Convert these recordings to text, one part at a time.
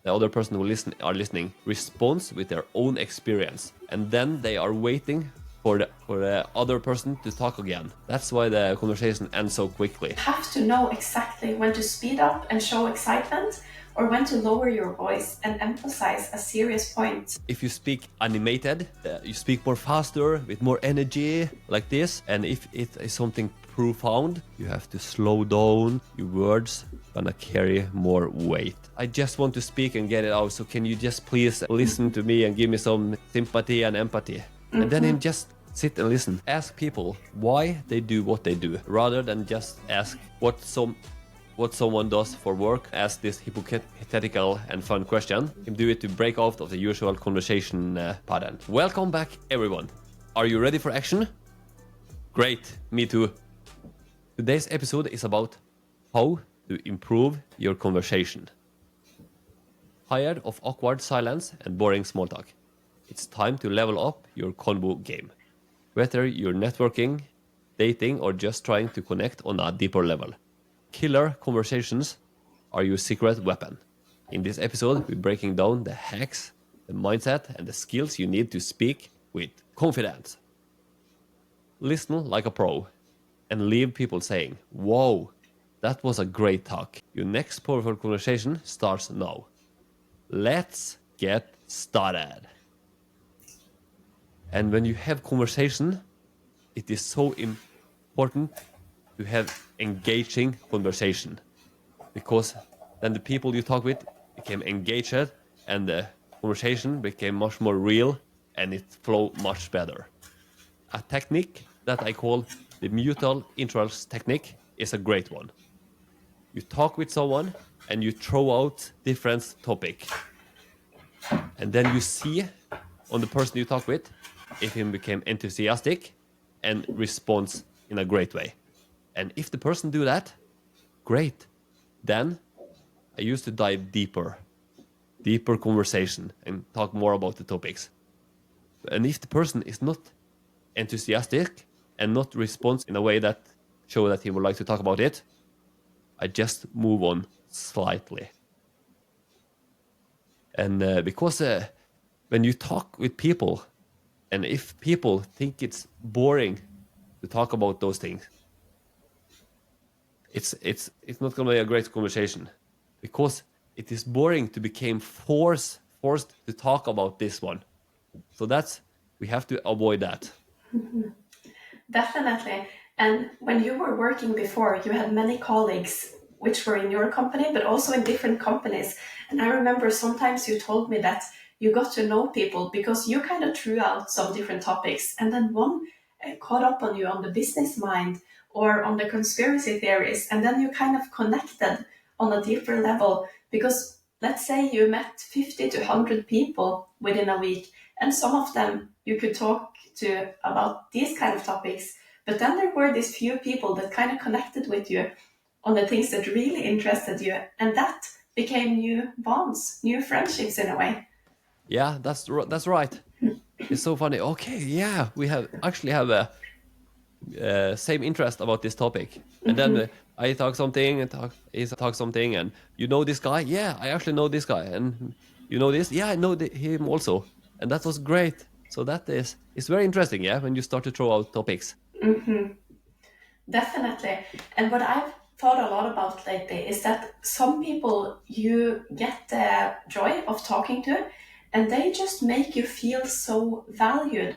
the other person who listening responds with their own experience, and then they are waiting for the other person to talk again. That's why the conversation ends so quickly. You have to know exactly when to speed up and show excitement, or when to lower your voice and emphasize a serious point. If you speak animated, you speak more faster, with more energy, like this. And if it is something profound, you have to slow down. Your words gonna carry more weight. I just want to speak and get it out, so can you just please listen to me and give me some sympathy and empathy? And then just sit and listen. Ask people why they do what they do, rather than just ask what someone does for work. Ask this hypothetical and fun question. You can do it to break out of the usual conversation pattern. Welcome back, everyone. Are you ready for action? Great, me too. Today's episode is about how to improve your conversation. Tired of awkward silence and boring small talk? It's time to level up your convo game. Whether you're networking, dating, or just trying to connect on a deeper level, killer conversations are your secret weapon. In this episode, we're breaking down the hacks, the mindset, and the skills you need to speak with confidence. Listen like a pro and leave people saying, "Whoa, that was a great talk." Your next powerful conversation starts now. Let's get started. And when you have conversation, it is so important to have engaging conversation, because then the people you talk with became engaged and the conversation became much more real and it flowed much better. A technique that I call the mutual interest technique is a great one. You talk with someone and you throw out different topic, and then you see on the person you talk with if he became enthusiastic and responds in a great way. And if the person do that, great. Then I used to dive deeper conversation and talk more about the topics. And if the person is not enthusiastic and not responds in a way that show that he would like to talk about it, I just move on slightly. And because when you talk with people, and if people think it's boring to talk about those things, it's not going to be a great conversation, because it is boring to become forced to talk about this one. So we have to avoid that. Definitely. And when you were working before, you had many colleagues which were in your company, but also in different companies. And I remember sometimes you told me that you got to know people because you kind of threw out some different topics, and then one caught up on you on the business mind or on the conspiracy theories, and then you kind of connected on a deeper level, because let's say you met 50 to 100 people within a week, and some of them you could talk to about these kind of topics, but then there were these few people that kind of connected with you on the things that really interested you, and that became new bonds, new friendships in a way. Yeah, that's right. It's so funny. Okay, yeah, we actually have a same interest about this topic, and then I talk something and he talk something, and you know this guy? Yeah, I actually know this guy, and you know this? Yeah, I know him also, and that was great. So it's very interesting, yeah, when you start to throw out topics. Definitely. And what I've thought a lot about lately is that some people you get the joy of talking to, and they just make you feel so valued.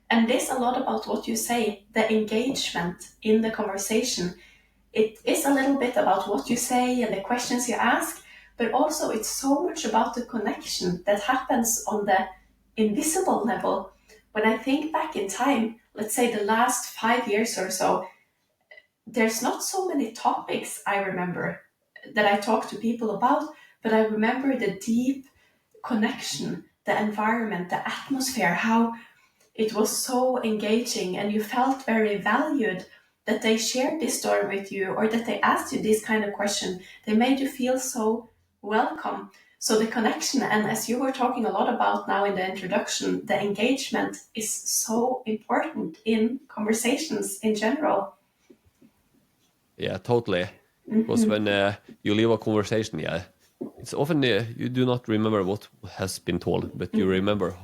And this a lot about what you say, the engagement in the conversation. It is a little bit about what you say and the questions you ask, but also it's so much about the connection that happens on the invisible level. When I think back in time, let's say the last 5 years or so, there's not so many topics I remember that I talk to people about, but I remember the deep connection, the environment, the atmosphere, how it was so engaging and you felt very valued that they shared this story with you, or that they asked you this kind of question. They made you feel so welcome. So the connection, and as you were talking a lot about now in the introduction, the engagement is so important in conversations in general. Yeah, totally. Because when you leave a conversation, yeah, It's often you do not remember what has been told, but you remember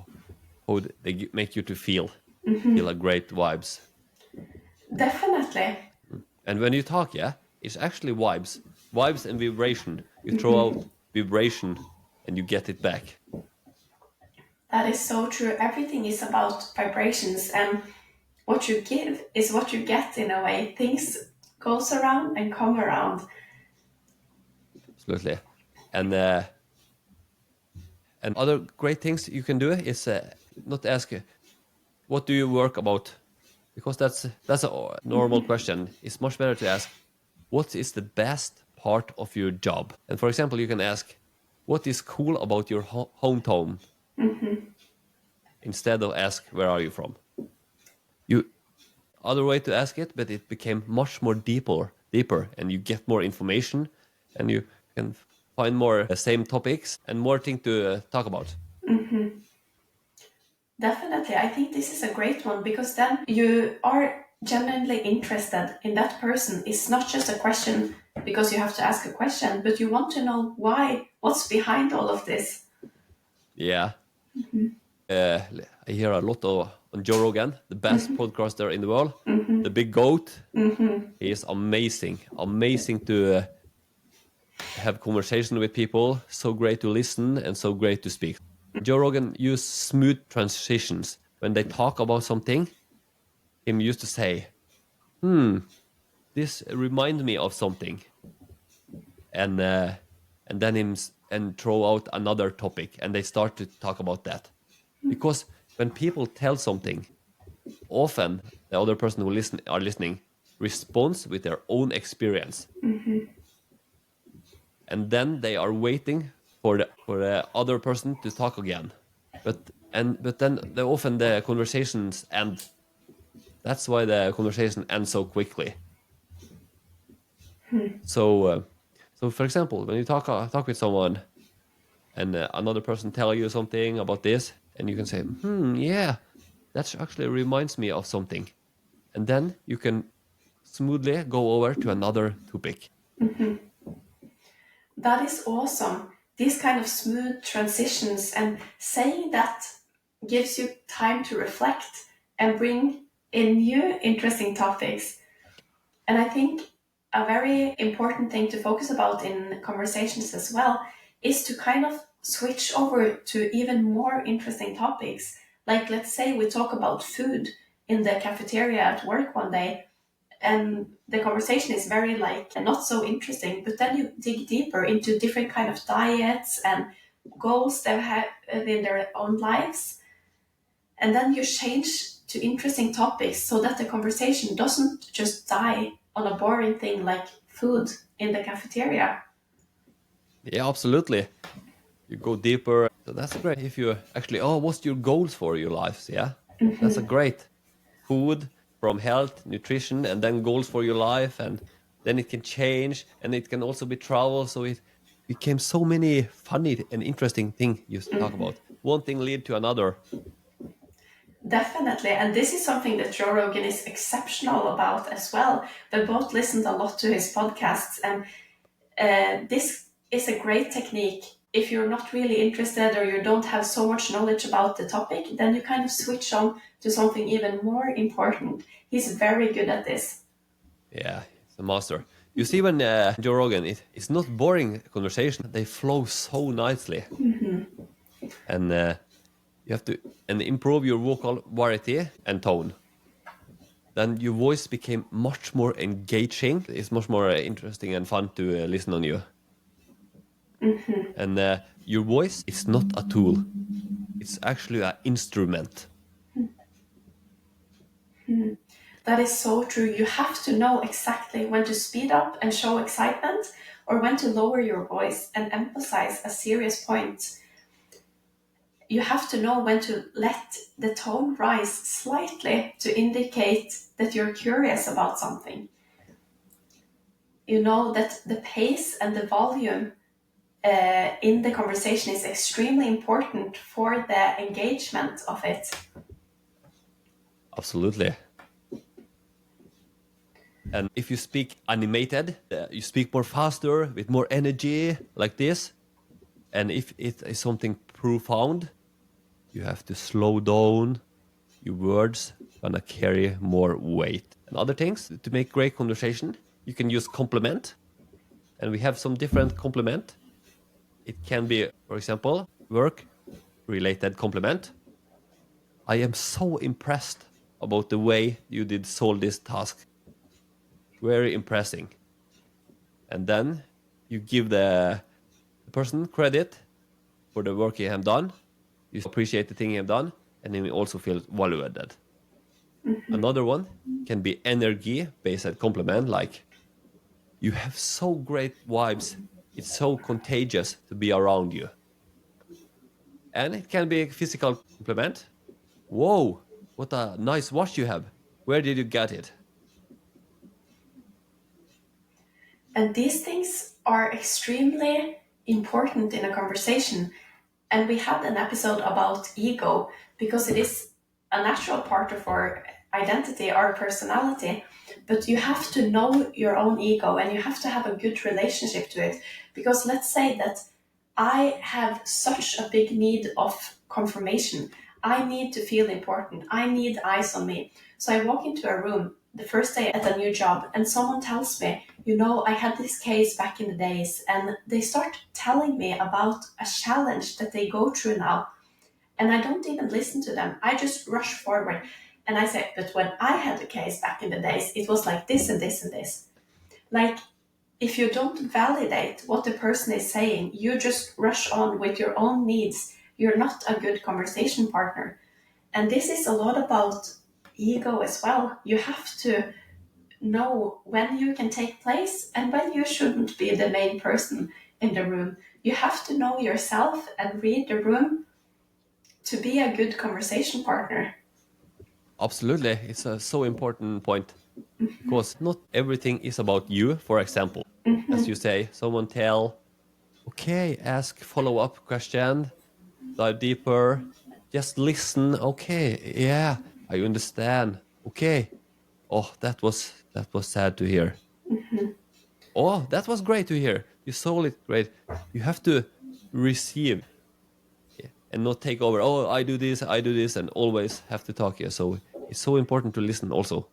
how they make you to feel a great vibes. Definitely. And when you talk, yeah, it's actually vibes and vibration. You throw out vibration and you get it back. That is so true. Everything is about vibrations, and what you give is what you get in a way. Things goes around and come around. Absolutely. And and other great things you can do is not ask what do you work about, because that's a normal question. It's much better to ask what is the best part of your job. And for example, you can ask what is cool about your hometown instead of ask where are you from. You other way to ask it, but it became much more deeper, and you get more information, and you can find more same topics and more thing to talk about. Definitely. I think this is a great one because then you are genuinely interested in that person. It's not just a question because you have to ask a question, but you want to know why, what's behind all of this. Yeah. I hear a lot of on Joe Rogan, the best podcaster in the world, the big goat. He is amazing to have conversation with people. So great to listen and so great to speak. Joe Rogan used smooth transitions when they talk about something. Him used to say, "This reminds me of something," and then and throw out another topic, and they start to talk about that. Because when people tell something, often the other person who are listening responds with their own experience, and then they are waiting for the other person to talk again. But then often the conversations end. That's why the conversation ends so quickly. So for example, when you talk with someone, and another person tell you something about this, and you can say, yeah, that actually reminds me of something, and then you can smoothly go over to another topic. That is awesome. These kind of smooth transitions and saying that gives you time to reflect and bring in new interesting topics. And I think a very important thing to focus about in conversations as well is to kind of switch over to even more interesting topics. Like, let's say we talk about food in the cafeteria at work one day, and the conversation is very like not so interesting, but then you dig deeper into different kind of diets and goals they have in their own lives, and then you change to interesting topics so that the conversation doesn't just die on a boring thing like food in the cafeteria. Yeah, absolutely. You go deeper. So that's great. If you actually, what's your goals for your lives? Yeah, that's a great food from health, nutrition, and then goals for your life, and then it can change, and it can also be travel. So it became so many funny and interesting things you talk about. One thing lead to another. Definitely, and this is something that Joe Rogan is exceptional about as well. They both listened a lot to his podcasts, and this is a great technique. If you're not really interested or you don't have so much knowledge about the topic, then you kind of switch on to something even more important. He's very good at this. Yeah, it's a master. You see, when Joe Rogan, it's not boring conversation. They flow so nicely, and you have to and improve your vocal variety and tone. Then your voice became much more engaging. It's much more interesting and fun to listen on you. And your voice is not a tool; it's actually an instrument. That is so true. You have to know exactly when to speed up and show excitement or when to lower your voice and emphasize a serious point. You have to know when to let the tone rise slightly to indicate that you're curious about something. You know that the pace and the volume in the conversation is extremely important for the engagement of it. Absolutely. And if you speak animated, you speak more faster with more energy, like this. And if it is something profound, you have to slow down. Your words gonna carry more weight. And other things to make great conversation, you can use compliment. And we have some different compliment. It can be, for example, work related compliment. I am so impressed about the way you did solve this task. Very impressing. And then you give the person credit for the work he have done. You appreciate the thing he have done, and then you also feel valued. Another one can be energy-based compliment, like you have so great vibes. It's so contagious to be around you. And it can be a physical compliment. Whoa, what a nice watch you have. Where did you get it? And these things are extremely important in a conversation. And we had an episode about ego because it is a natural part of our identity, our personality. But you have to know your own ego and you have to have a good relationship to it. Because let's say that I have such a big need of confirmation. I need to feel important. I need eyes on me. So I walk into a room the first day at a new job and someone tells me, you know, I had this case back in the days, and they start telling me about a challenge that they go through now. And I don't even listen to them. I just rush forward and I say, but when I had a case back in the days, it was like this and this and this. Like, if you don't validate what the person is saying, you just rush on with your own needs. You're not a good conversation partner. And this is a lot about ego as well. You have to know when you can take place and when you shouldn't be the main person in the room. You have to know yourself and read the room to be a good conversation partner. Absolutely. It's a so important point because not everything is about you. For example, as you say, someone tell, okay, ask follow-up question, dive deeper, just listen. Okay, yeah, I understand. Okay. Oh, that was sad to hear. Oh, that was great to hear. You sold it great. You have to receive, yeah, and not take over. Oh, I do this, and always have to talk. Yeah, so it's so important to listen also.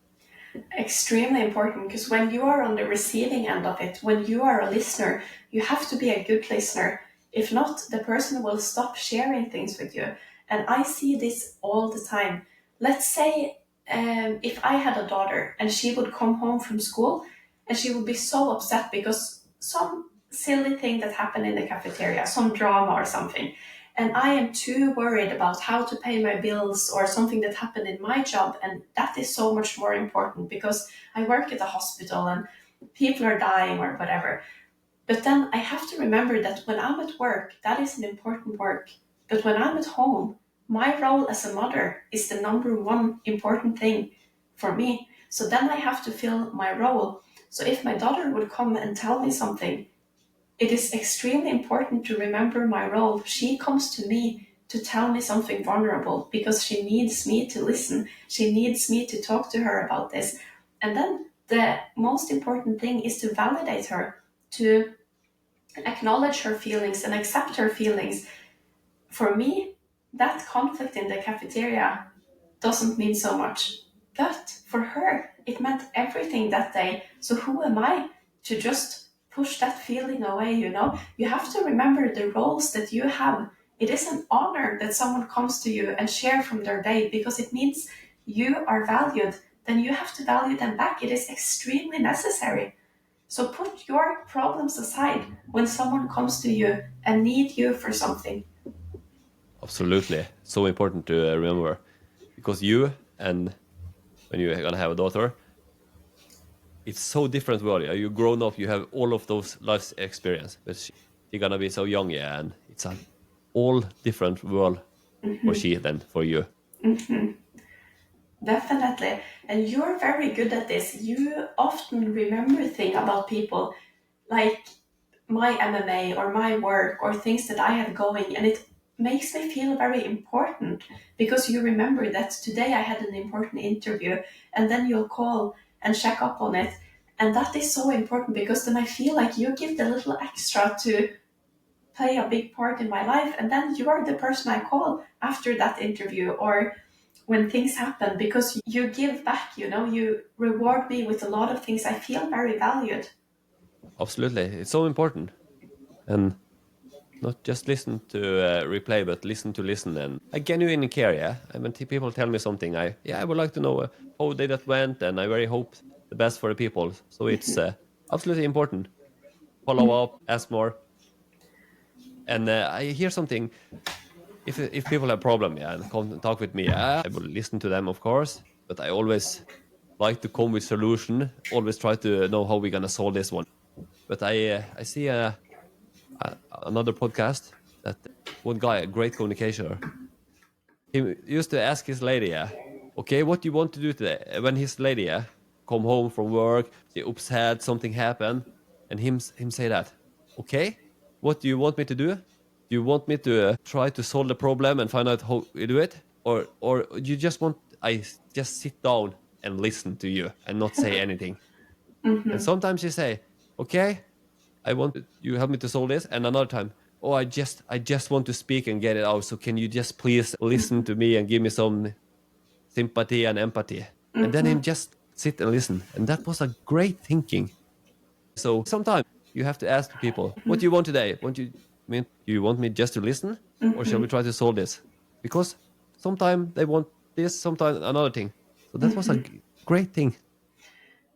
Extremely important, because when you are on the receiving end of it, when you are a listener, you have to be a good listener. If not, the person will stop sharing things with you. And I see this all the time. Let's say if I had a daughter and she would come home from school and she would be so upset because some silly thing that happened in the cafeteria, some drama or something, and I am too worried about how to pay my bills or something that happened in my job. And that is so much more important because I work at a hospital and people are dying or whatever. But then I have to remember that when I'm at work, that is an important work. But when I'm at home, my role as a mother is the number one important thing for me. So then I have to fill my role. So if my daughter would come and tell me something, it is extremely important to remember my role. She comes to me to tell me something vulnerable because she needs me to listen. She needs me to talk to her about this. And then the most important thing is to validate her, to acknowledge her feelings and accept her feelings. For me, that conflict in the cafeteria doesn't mean so much. But for her, it meant everything that day. So who am I to just push that feeling away, you know? You have to remember the roles that you have. It is an honor that someone comes to you and share from their day because it means you are valued. Then you have to value them back. It is extremely necessary. So put your problems aside when someone comes to you and need you for something. Absolutely, so important to remember, because you and when you're gonna have a daughter, it's so different world. Yeah? You grown up, you have all of those life experience, but she's gonna be so young, yeah, and it's an all different world for she than for you. Definitely. And you're very good at this. You often remember things about people, like my MMA or my work or things that I have going, and it makes me feel very important because you remember that today I had an important interview, and then you'll call and check up on it. And that is so important because then I feel like you give the little extra to play a big part in my life, and then you are the person I call after that interview or when things happen, because you give back, you reward me with a lot of things. I feel very valued. Absolutely. It's so important. And not just listen to replay, but listen to listen. And I genuinely care, yeah? I mean, people tell me something, I would like to know how they that went, and I very hope the best for the people. So it's absolutely important. Follow up, ask more. And I hear something, if people have problem, yeah, and come and talk with me, I will listen to them, of course, but I always like to come with solution, always try to know how we're going to solve this one. But I see another podcast that one guy, a great communicator, he used to ask his lady, okay, what do you want to do today? When his lady come home from work, she upset, something happened, and him say that, okay, what do you want me to do? Do you want me to try to solve the problem and find out how you do it, or you just want I just sit down and listen to you and not say anything? And sometimes you say, okay, I want you help me to solve this, and another time, oh, I just want to speak and get it out. So can you just please listen to me and give me some sympathy and empathy? And then him just sit and listen, and that was a great thinking. So sometimes you have to ask people, what do you want today? Do you want me just to listen, or shall we try to solve this? Because sometimes they want this, sometimes another thing. So that was a great thing.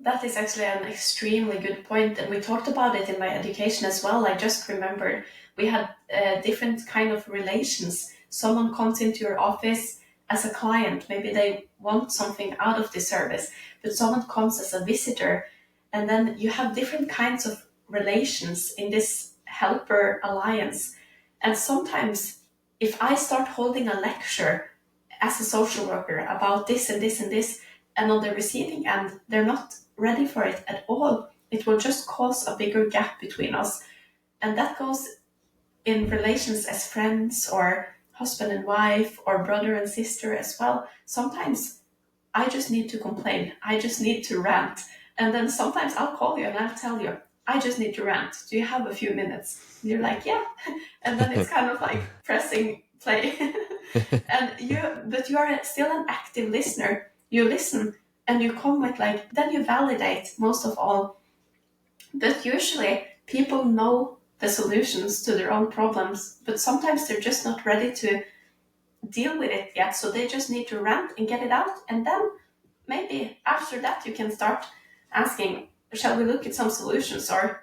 That is actually an extremely good point, and we talked about it in my education as well. I just remembered we had different kind of relations. Someone comes into your office as a client, maybe they want something out of the service, but someone comes as a visitor, and then you have different kinds of relations in this helper alliance. And sometimes, if I start holding a lecture as a social worker about this and this and this, and on the receiving end, they're not ready for it at all, it will just cause a bigger gap between us. And that goes in relations as friends or husband and wife or brother and sister as well. Sometimes I just need to complain. I just need to rant. And then sometimes I'll call you and I'll tell you, I just need to rant. Do you have a few minutes? And you're like, yeah. And then it's kind of like pressing play. But you are still an active listener. You listen and you come with then you validate most of all. But usually people know the solutions to their own problems, but sometimes they're just not ready to deal with it yet. So they just need to rant and get it out. And then maybe after that you can start asking, shall we look at some solutions? Or,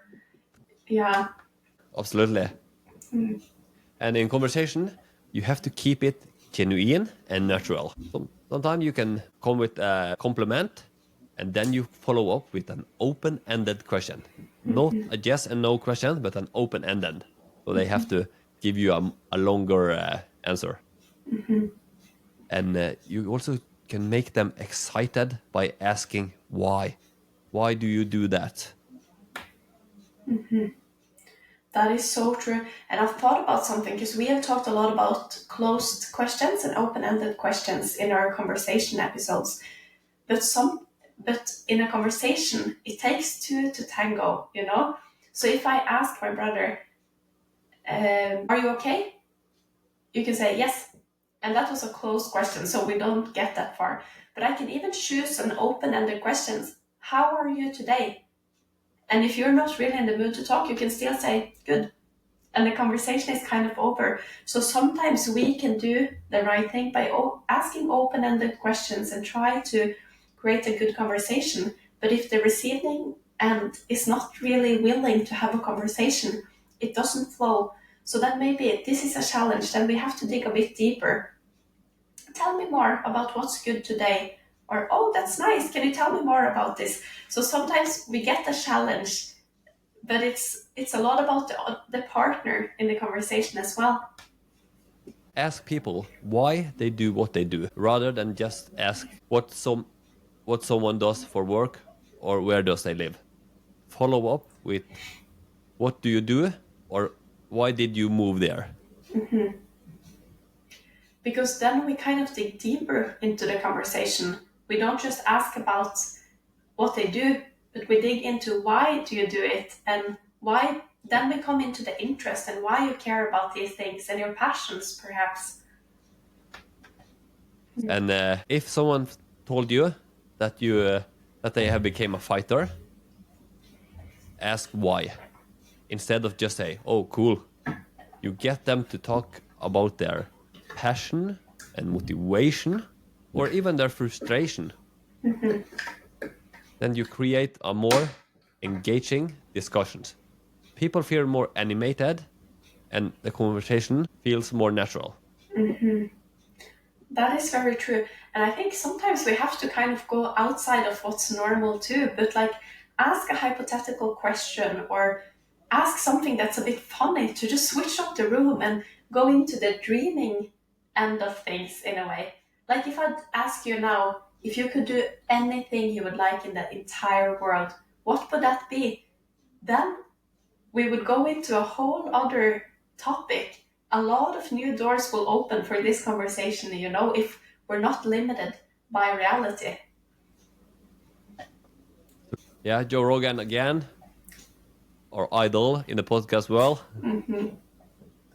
yeah. Absolutely. And in conversation, you have to keep it genuine and natural. Sometimes you can come with a compliment, and then you follow up with an open-ended question. Not a yes and no question, but an open-ended. So they have to give you a longer answer. And you also can make them excited by asking why. Why do you do that? That is so true. And I've thought about something because we have talked a lot about closed questions and open-ended questions in our conversation episodes. But in a conversation, it takes two to tango, So if I ask my brother, are you okay? You can say yes. And that was a closed question, so we don't get that far. But I can even choose an open-ended question. How are you today? And if you're not really in the mood to talk, you can still say good. And the conversation is kind of over. So sometimes we can do the right thing by asking open-ended questions and try to create a good conversation. But if the receiving end is not really willing to have a conversation, it doesn't flow. So then maybe this is a challenge. Then we have to dig a bit deeper. Tell me more about what's good today. Or, oh, that's nice. Can you tell me more about this? So sometimes we get a challenge, but it's a lot about the partner in the conversation as well. Ask people why they do what they do, rather than just ask what someone does for work or where does they live. Follow up with what do you do, or why did you move there? Because then we kind of dig deeper into the conversation. We don't just ask about what they do, but we dig into why do you do it, and why Then we come into the interest and why you care about these things and your passions, perhaps. And if someone told you that that they have become a fighter, ask why. Instead of just say, "Oh, cool." You get them to talk about their passion and motivation, or even their frustration. Then you create a more engaging discussions. People feel more animated, and the conversation feels more natural. That is very true. And I think sometimes we have to kind of go outside of what's normal too, but like ask a hypothetical question or ask something that's a bit funny to just switch up the room and go into the dreaming end of things in a way. Like if I'd ask you now, if you could do anything you would like in the entire world, what would that be? Then we would go into a whole other topic. A lot of new doors will open for this conversation, if we're not limited by reality. Yeah, Joe Rogan again, our idol in the podcast world.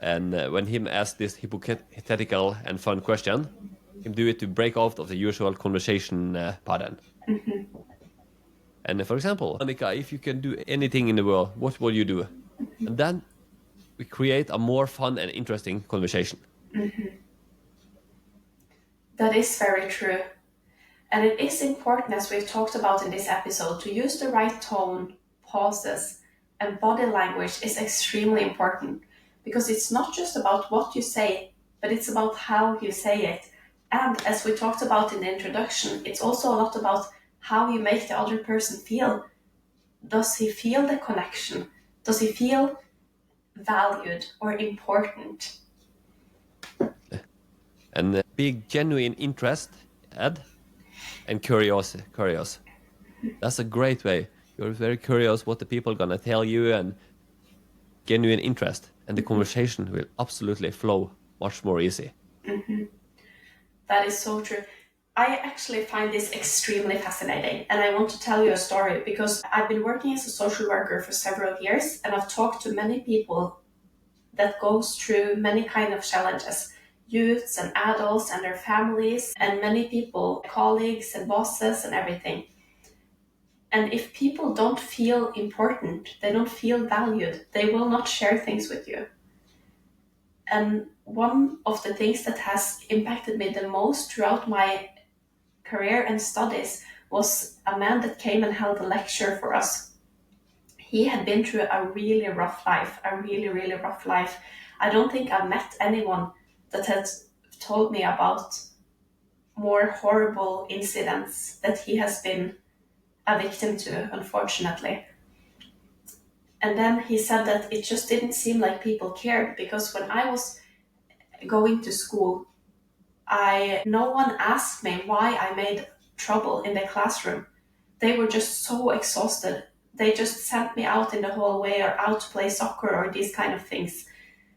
And when him asked this hypothetical and fun question, him do it to break out of the usual conversation pattern. And for example, Annika, if you can do anything in the world, what will you do? And then we create a more fun and interesting conversation. That is very true. And it is important, as we've talked about in this episode, to use the right tone, pauses, and body language is extremely important because it's not just about what you say, but it's about how you say it. And as we talked about in the introduction, it's also a lot about how you make the other person feel. Does he feel the connection? Does he feel valued or important? And big genuine interest, Ed, and curious. That's a great way. You're very curious what the people are gonna tell you, and genuine interest, and the conversation will absolutely flow much more easy. That is so true. I actually find this extremely fascinating, and I want to tell you a story because I've been working as a social worker for several years, and I've talked to many people that goes through many kind of challenges, youths and adults and their families, and many people, colleagues and bosses and everything. And if people don't feel important, they don't feel valued, they will not share things with you. And one of the things that has impacted me the most throughout my career and studies was a man that came and held a lecture for us. He had been through a really rough life, really rough life. I don't think I've met anyone that had told me about more horrible incidents that he has been a victim to, unfortunately. And then he said that it just didn't seem like people cared because when I was going to school, no one asked me why I made trouble in the classroom. They were just so exhausted. They just sent me out in the hallway or out to play soccer or these kind of things.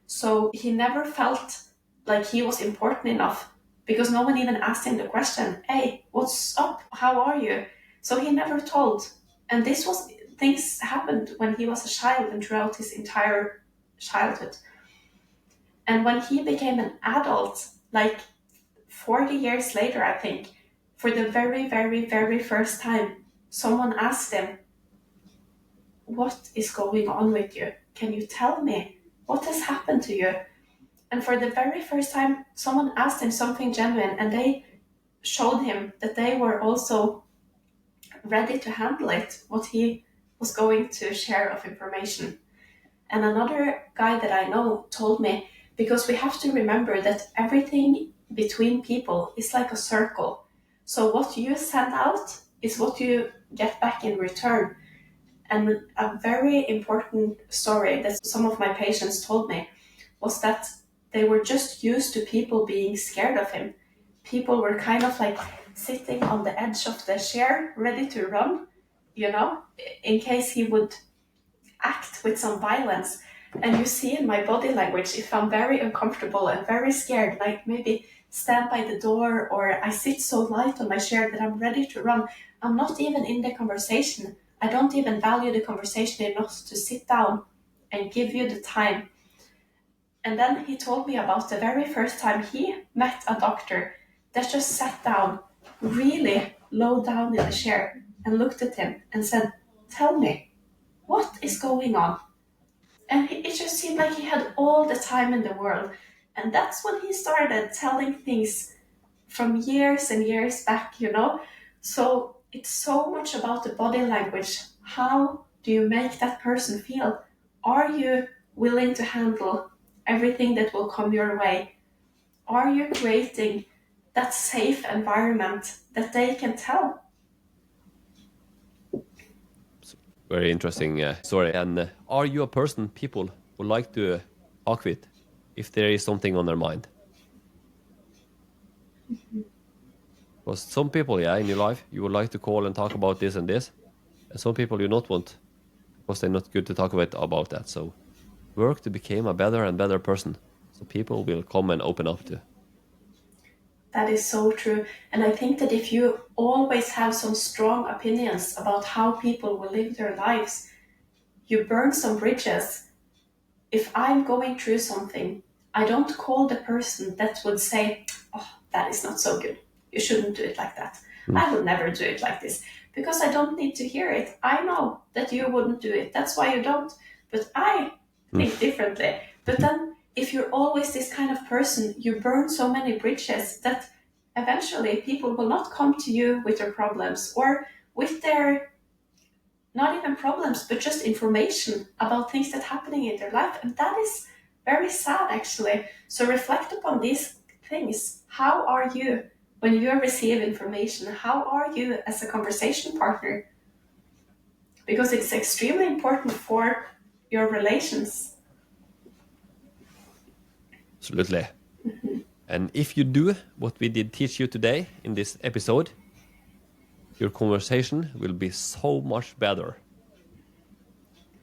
So he never felt like he was important enough because no one even asked him the question, "Hey, what's up? How are you?" So he never told. And things happened when he was a child and throughout his entire childhood. And when he became an adult, like 40 years later, I think, for the very first time, someone asked him, "What is going on with you? Can you tell me? What has happened to you?" And for the very first time, someone asked him something genuine and they showed him that they were also ready to handle it, what he was going to share of information. And another guy that I know told me, because we have to remember that everything between people is like a circle. So what you send out is what you get back in return. And a very important story that some of my patients told me was that they were just used to people being scared of him. People were kind of like sitting on the edge of the chair, ready to run, in case he would act with some violence. And you see in my body language, if I'm very uncomfortable and very scared, like maybe stand by the door or I sit so light on my chair that I'm ready to run, I'm not even in the conversation. I don't even value the conversation enough to sit down and give you the time. And then he told me about the very first time he met a doctor that just sat down really low down in the chair and looked at him and said, "Tell me, what is going on?" And it just seemed like he had all the time in the world. And that's when he started telling things from years and years back, you know? So it's so much about the body language. How do you make that person feel? Are you willing to handle everything that will come your way? Are you creating that safe environment that they can tell? Very interesting story. And are you a person people would like to talk with if there is something on their mind? Because some people, in your life, you would like to call and talk about this and this. And some people you not want because they're not good to talk about that. So work to become a better and better person. So people will come and open up to. That is so true. And I think that if you always have some strong opinions about how people will live their lives, you burn some bridges. If I'm going through something, I don't call the person that would say, "Oh, that is not so good. You shouldn't do it like that. I would never do it like this," because I don't need to hear it. I know that you wouldn't do it. That's why you don't. But I think differently. But then if you're always this kind of person, you burn so many bridges that eventually people will not come to you with their problems or with their, not even problems, but just information about things that are happening in their life. And that is very sad, actually. So reflect upon these things. How are you when you receive information? How are you as a conversation partner? Because it's extremely important for your relations. Absolutely. And if you do what we did teach you today in this episode, your conversation will be so much better.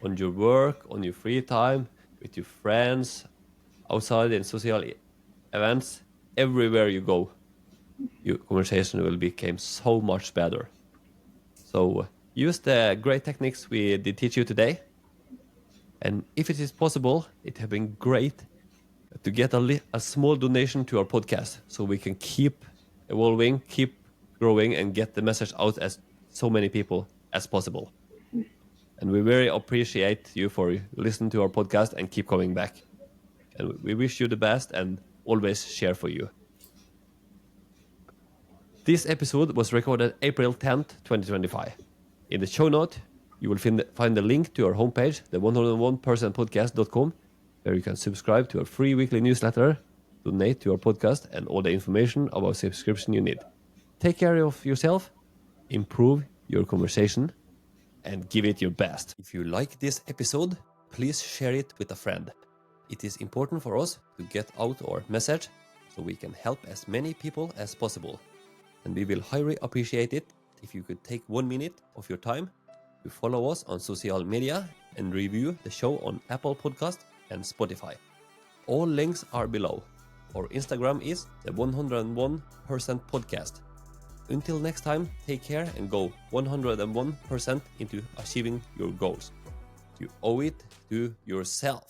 On your work, on your free time, with your friends, outside in social events, everywhere you go, your conversation will become so much better. So use the great techniques we did teach you today. And if it is possible, it has been great to get a small donation to our podcast so we can keep evolving, keep growing, and get the message out as so many people as possible. And we very appreciate you for listening to our podcast and keep coming back. And we wish you the best and always share for you. This episode was recorded April 10th, 2025. In the show note, you will find the link to our homepage, the 101percentpodcast.com, where you can subscribe to our free weekly newsletter, donate to our podcast, and all the information about subscription you need. Take care of yourself, improve your conversation, and give it your best. If you like this episode, please share it with a friend. It is important for us to get out our message so we can help as many people as possible. And we will highly appreciate it if you could take 1 minute of your time to follow us on social media and review the show on Apple Podcast and Spotify. All links are below. Our Instagram is the 101% podcast. Until next time, take care and go 101% into achieving your goals. You owe it to yourself.